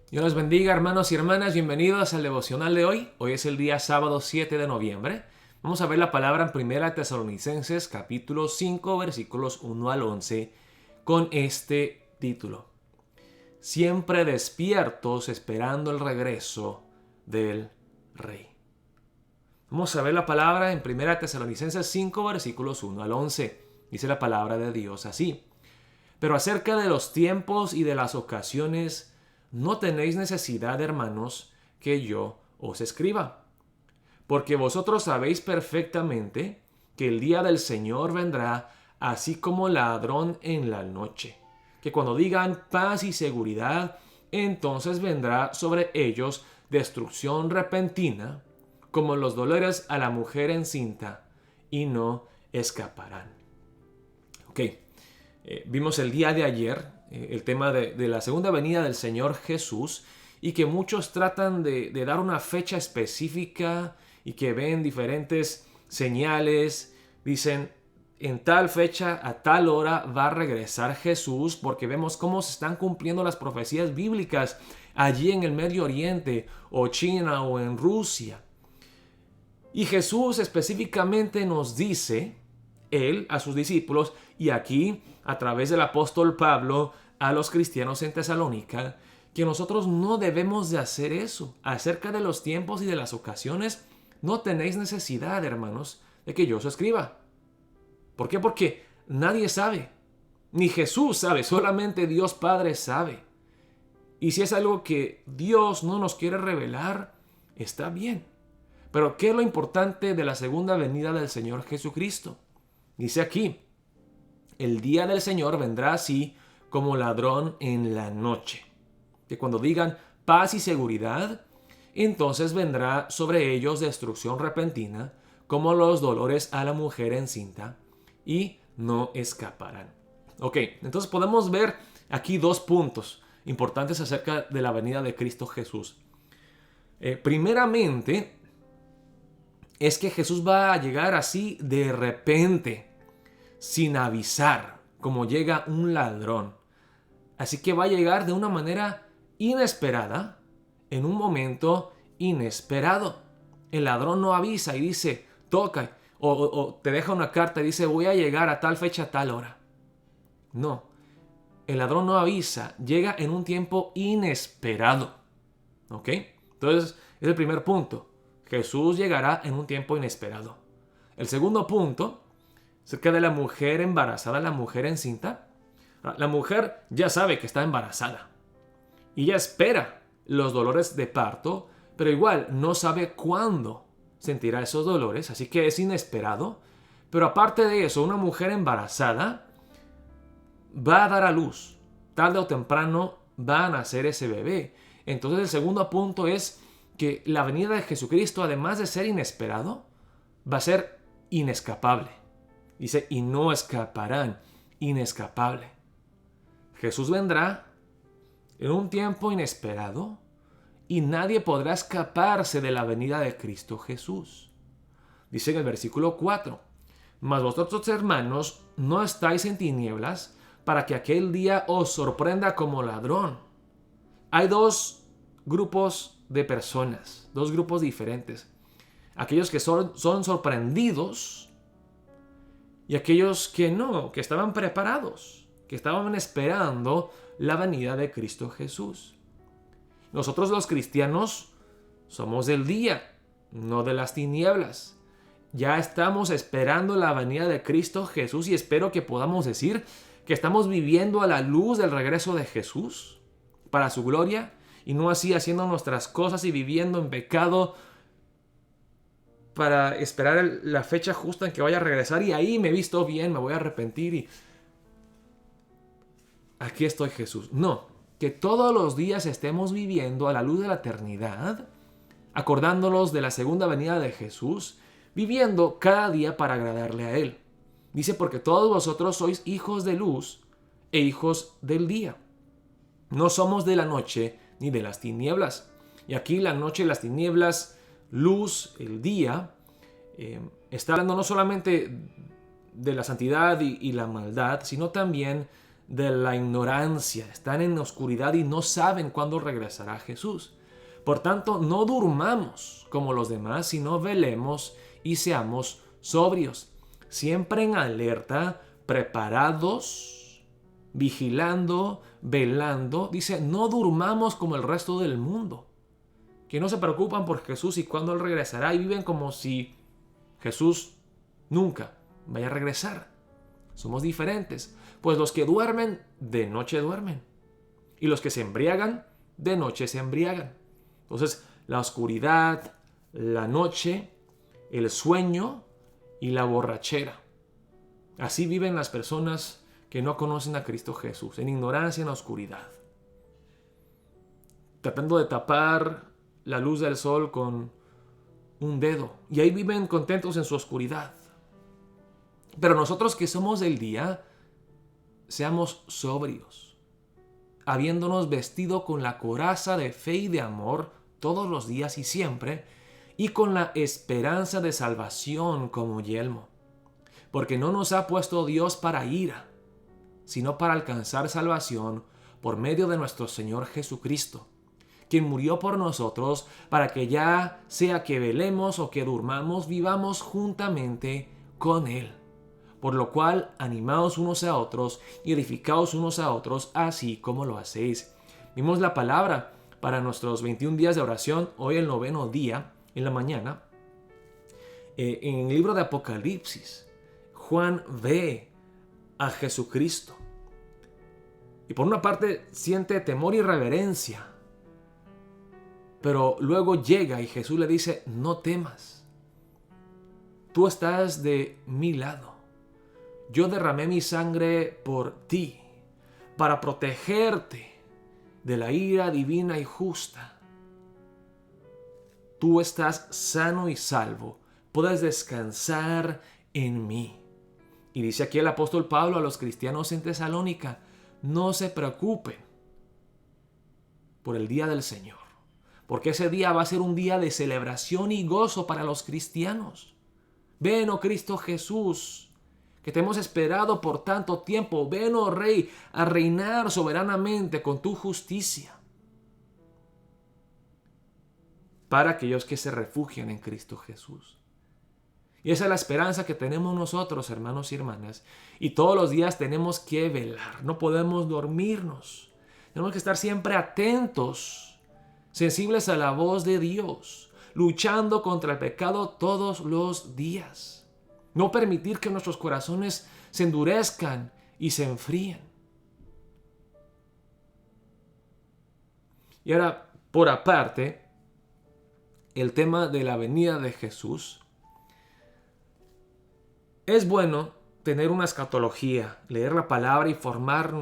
Dios los bendiga, hermanos y hermanas. Bienvenidos al devocional de hoy. Hoy es el día sábado 7 de noviembre. Vamos a ver la palabra en Primera Tesalonicenses, capítulo 5, versículos 1 al 11, con este título: Siempre despiertos esperando el regreso del Rey. Vamos a ver la palabra en Primera Tesalonicenses 5, versículos 1 al 11. Dice la palabra de Dios así: Pero acerca de los tiempos y de las ocasiones, no tenéis necesidad, hermanos, que yo os escriba, porque vosotros sabéis perfectamente que el día del Señor vendrá así como ladrón en la noche, que cuando digan paz y seguridad, entonces vendrá sobre ellos destrucción repentina, como los dolores a la mujer encinta, y no escaparán. Ok, vimos el día de ayer el tema de la segunda venida del Señor Jesús, y que muchos tratan de dar una fecha específica y que ven diferentes señales. Dicen, en tal fecha, a tal hora va a regresar Jesús, porque vemos cómo se están cumpliendo las profecías bíblicas allí en el Medio Oriente o China o en Rusia. Y Jesús específicamente nos dice, él a sus discípulos, y aquí a través del apóstol Pablo a los cristianos en Tesalónica, que nosotros no debemos de hacer eso. Acerca de los tiempos y de las ocasiones, no tenéis necesidad, hermanos, de que yo os escriba. ¿Por qué? Porque nadie sabe. Ni Jesús sabe, solamente Dios Padre sabe. Y si es algo que Dios no nos quiere revelar, está bien. Pero ¿qué es lo importante de la segunda venida del Señor Jesucristo? Dice aquí, el día del Señor vendrá así como ladrón en la noche. Que cuando digan paz y seguridad, entonces vendrá sobre ellos destrucción repentina, como los dolores a la mujer encinta, y no escaparán. Ok, entonces podemos ver aquí dos puntos importantes acerca de la venida de Cristo Jesús. Primeramente, es que Jesús va a llegar así de repente, sin avisar, como llega un ladrón. Así que va a llegar de una manera inesperada, en un momento inesperado. El ladrón no avisa y dice, toca, o te deja una carta y dice, voy a llegar a tal fecha, a tal hora. No, el ladrón no avisa, llega en un tiempo inesperado. ¿Ok? Entonces, es el primer punto. Jesús llegará en un tiempo inesperado. El segundo punto, acerca de la mujer embarazada, la mujer encinta. La mujer ya sabe que está embarazada y ya espera los dolores de parto, pero igual no sabe cuándo sentirá esos dolores, así que es inesperado. Pero aparte de eso, una mujer embarazada va a dar a luz. Tarde o temprano va a nacer ese bebé. Entonces el segundo punto es que la venida de Jesucristo, además de ser inesperado, va a ser inescapable. Dice, y no escaparán, inescapable. Jesús vendrá en un tiempo inesperado y nadie podrá escaparse de la venida de Cristo Jesús. Dice en el versículo 4, mas vosotros, hermanos, no estáis en tinieblas para que aquel día os sorprenda como ladrón. Hay dos grupos de personas, dos grupos diferentes. Aquellos que son sorprendidos y aquellos que no, que estaban preparados, que estaban esperando la venida de Cristo Jesús. Nosotros los cristianos somos del día, no de las tinieblas. Ya estamos esperando la venida de Cristo Jesús y espero que podamos decir que estamos viviendo a la luz del regreso de Jesús para su gloria y no así haciendo nuestras cosas y viviendo en pecado para esperar la fecha justa en que vaya a regresar y ahí me he visto bien, me voy a arrepentir y aquí estoy, Jesús. No, que todos los días estemos viviendo a la luz de la eternidad, acordándonos de la segunda venida de Jesús, viviendo cada día para agradarle a Él. Dice, porque todos vosotros sois hijos de luz e hijos del día. No somos de la noche ni de las tinieblas. Y aquí la noche y las tinieblas, luz, el día, está hablando no solamente de la santidad y la maldad, sino también de la ignorancia, están en oscuridad y no saben cuándo regresará Jesús. Por tanto, no durmamos como los demás, sino velemos y seamos sobrios, siempre en alerta, preparados, vigilando, velando. Dice, no durmamos como el resto del mundo, que no se preocupan por Jesús y cuándo Él regresará y viven como si Jesús nunca vaya a regresar. Somos diferentes, pues los que duermen, de noche duermen, y los que se embriagan, de noche se embriagan. Entonces, la oscuridad, la noche, el sueño y la borrachera. Así viven las personas que no conocen a Cristo Jesús, en ignorancia, en la oscuridad, tratando de tapar la luz del sol con un dedo, y ahí viven contentos en su oscuridad. Pero nosotros que somos del día, seamos sobrios, habiéndonos vestido con la coraza de fe y de amor todos los días y siempre, y con la esperanza de salvación como yelmo. Porque no nos ha puesto Dios para ira, sino para alcanzar salvación por medio de nuestro Señor Jesucristo, quien murió por nosotros, para que ya sea que velemos o que durmamos, vivamos juntamente con Él. Por lo cual, animaos unos a otros y edificaos unos a otros, así como lo hacéis. Vimos la palabra para nuestros 21 días de oración, hoy el 9º día, en la mañana. En el libro de Apocalipsis, Juan ve a Jesucristo. Y por una parte siente temor y reverencia. Pero luego llega y Jesús le dice, no temas. Tú estás de mi lado. Yo derramé mi sangre por ti, para protegerte de la ira divina y justa. Tú estás sano y salvo. Puedes descansar en mí. Y dice aquí el apóstol Pablo a los cristianos en Tesalónica, no se preocupen por el día del Señor, porque ese día va a ser un día de celebración y gozo para los cristianos. Ven, oh Cristo Jesús, que te hemos esperado por tanto tiempo. Ven, oh Rey, a reinar soberanamente con tu justicia. Para aquellos que se refugian en Cristo Jesús. Y esa es la esperanza que tenemos nosotros, hermanos y hermanas. Y todos los días tenemos que velar. No podemos dormirnos. Tenemos que estar siempre atentos, sensibles a la voz de Dios, luchando contra el pecado todos los días. No permitir que nuestros corazones se endurezcan y se enfríen. Y ahora, por aparte, el tema de la venida de Jesús. Es bueno tener una escatología, leer la palabra y formar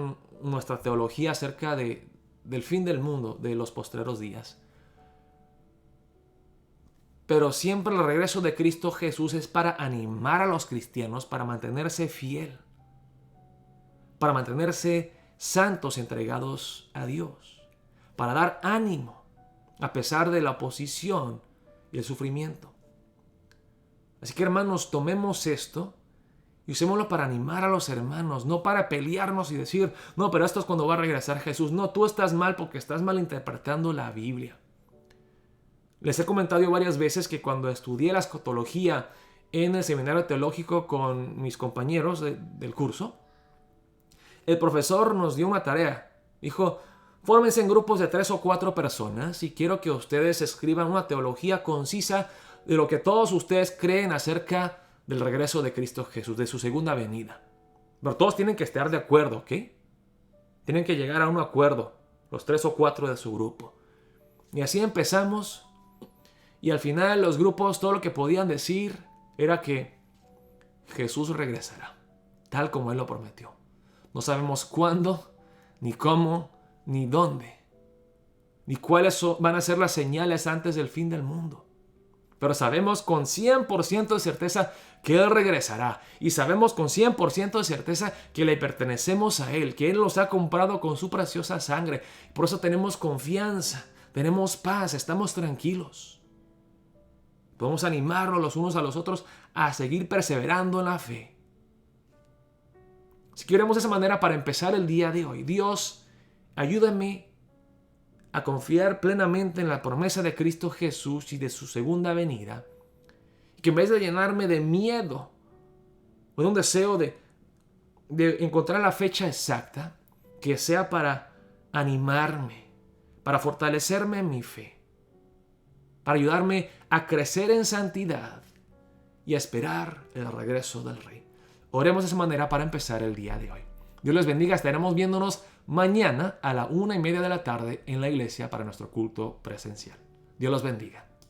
nuestra teología acerca del fin del mundo, de los postreros días. Pero siempre el regreso de Cristo Jesús es para animar a los cristianos, para mantenerse fiel, para mantenerse santos, entregados a Dios, para dar ánimo a pesar de la oposición y el sufrimiento. Así que, hermanos, tomemos esto y usémoslo para animar a los hermanos, no para pelearnos y decir, no, pero esto es cuando va a regresar Jesús. No, tú estás mal porque estás malinterpretando la Biblia. Les he comentado varias veces que cuando estudié la escatología en el seminario teológico con mis compañeros del curso, el profesor nos dio una tarea. Dijo, fórmense en grupos de 3 o 4 personas y quiero que ustedes escriban una teología concisa de lo que todos ustedes creen acerca del regreso de Cristo Jesús, de su segunda venida. Pero todos tienen que estar de acuerdo, ¿ok? Tienen que llegar a un acuerdo, los 3 o 4 de su grupo. Y así empezamos. Y al final los grupos todo lo que podían decir era que Jesús regresará, tal como Él lo prometió. No sabemos cuándo, ni cómo, ni dónde, ni cuáles van a ser las señales antes del fin del mundo. Pero sabemos con 100% de certeza que Él regresará. Y sabemos con 100% de certeza que le pertenecemos a Él, que Él nos ha comprado con su preciosa sangre. Por eso tenemos confianza, tenemos paz, estamos tranquilos. Podemos animarnos los unos a los otros a seguir perseverando en la fe. Si queremos de esa manera para empezar el día de hoy, Dios, ayúdame a confiar plenamente en la promesa de Cristo Jesús y de su segunda venida. Y que en vez de llenarme de miedo o de un deseo de encontrar la fecha exacta, que sea para animarme, para fortalecerme en mi fe, para ayudarme a crecer en santidad y a esperar el regreso del Rey. Oremos de esa manera para empezar el día de hoy. Dios les bendiga. Estaremos viéndonos mañana a la 1:30 de la tarde en la iglesia para nuestro culto presencial. Dios los bendiga.